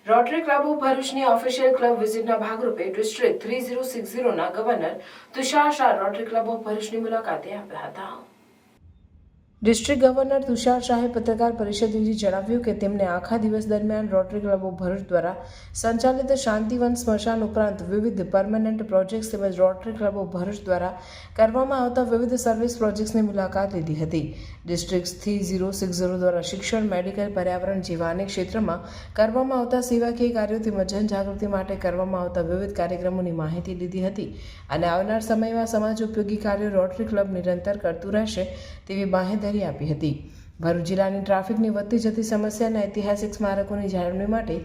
Rotary club of ભરૂચની official club વિઝિટના ભાગરૂપે ડિસ્ટ્રિક્ટ 3060ના governor Tushar Shah rotary club of ભરૂચની મુલાકાતે આવ્યા હતા. ડિસ્ટ્રિક્ટ ગવર્નર તુષાર શાહે પત્રકાર પરિષદ યોજી જણાવ્યું કે તેમને આખા દિવસ દરમિયાન રોટરી ક્લબ ઓફ ભરૂચ દ્વારા સંચાલિત શાંતિવન સ્મશાન ઉપરાંત વિવિધ પરમેનન્ટ પ્રોજેક્ટ્સ તેમજ રોટરી ક્લબ ઓફ ભરૂચ દ્વારા કરવામાં આવતા વિવિધ સર્વિસ પ્રોજેક્ટ્સની મુલાકાત લીધી હતી. ડિસ્ટ્રિક્ટ 3060 દ્વારા શિક્ષણ, મેડિકલ, પર્યાવરણ જેવા અનેક ક્ષેત્રમાં કરવામાં આવતા સેવાકીય કાર્યો તેમજ જનજાગૃતિ માટે કરવામાં આવતા વિવિધ કાર્યક્રમોની માહિતી લીધી હતી અને આવનાર સમયમાં સમાજ ઉપયોગી કાર્યો રોટરી ક્લબ નિરંતર કરતું રહેશે તેવી બાંહેધરી આપી હતી. ભરૂચ જિલ્લાની ટ્રાફિકની વધતી જતી સમસ્યા અને ઐતિહાસિક સ્મારકોની જાળવણી માટે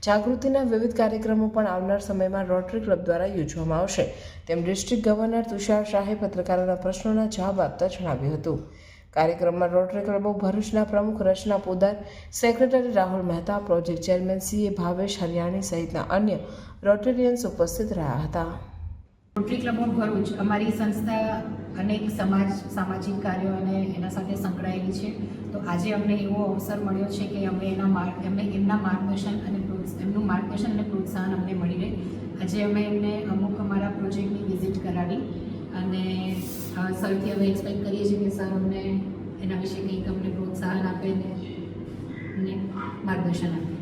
જાગૃતિના વિવિધ કાર્યક્રમો પણ આવનાર સમયમાં રોટરી ક્લબ દ્વારા યોજવામાં આવશે તેમ ડિસ્ટ્રિક્ટ ગવર્નર તુષાર શાહે પત્રકારોના પ્રશ્નોના જવાબ આપતા જણાવ્યું હતું. કાર્યક્રમમાં રોટરી ક્લબ ઓફ ભરૂચના પ્રમુખ Rachana Poddar, secretary Rahul Mehta, project chairman CA Bhavesh Hariyani સહિતના અન્ય રોટેરિયન્સ ઉપસ્થિત રહ્યા હતા. રોટરી ક્લબ ઓફ ભરૂચ અમારી સંસ્થા અનેક સામાજિક કાર્યો અને એના સાથે સંકળાયેલી છે. તો આજે અમને એવો અવસર મળ્યો છે કે અમે એમનું માર્ગદર્શન અને પ્રોત્સાહન અમને મળી રહે. આજે અમે એમને અમુક અમારા પ્રોજેક્ટની વિઝિટ કરાવી અને સરથી હવે એક્સપેક્ટ કરીએ છીએ કે સર અમને એના વિશે કંઈક અમને પ્રોત્સાહન આપે અને માર્ગદર્શન આપે.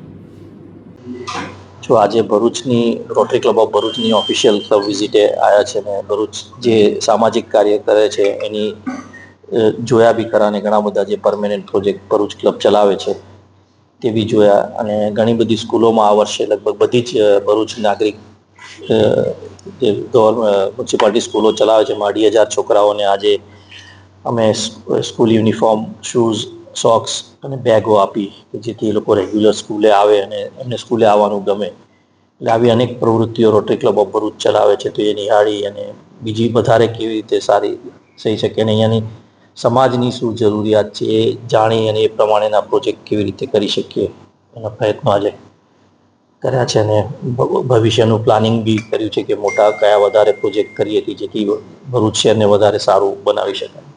જો આજે ભરૂચની રોટરી ક્લબ ઓફ ભરૂચની ઓફિશિયલ ક્લબ વિઝિટે આવ્યા છે ને ભરૂચ જે સામાજિક કાર્ય કરે છે એની જોયા બી ખરા અને ઘણા બધા જે પરમેનન્ટ પ્રોજેક્ટ ભરૂચ ક્લબ ચલાવે છે તે બી જોયા અને ઘણી બધી સ્કૂલોમાં આ વર્ષે લગભગ બધી જ ભરૂચ નાગરિક જે મ્યુનિસિપાલિટી સ્કૂલો ચલાવે છે એમાં 2,500 છોકરાઓને આજે અમે સ્કૂલ યુનિફોર્મ, શૂઝ, સોક્સ અને બેગો આપી જેથી એ લોકો રેગ્યુલર સ્કૂલે આવે અને એમને સ્કૂલે આવવાનું ગમે. એટલે આવી અનેક પ્રવૃત્તિઓ રોટરી ક્લબ ઓફ ભરૂચ ચલાવે છે તો એ નિહાળી અને બીજી વધારે કેવી રીતે સારી થઈ શકે અને અહીંયાની સમાજની શું જરૂરિયાત છે એ જાણી અને એ પ્રમાણેના પ્રોજેક્ટ કેવી રીતે કરી શકીએ એના પ્રયત્નો આજે કર્યા છે અને ભવિષ્યનું પ્લાનિંગ બી કર્યું છે કે મોટા કયા વધારે પ્રોજેક્ટ કરીએ જેથી ભરૂચ શહેરને વધારે સારું બનાવી શકાય.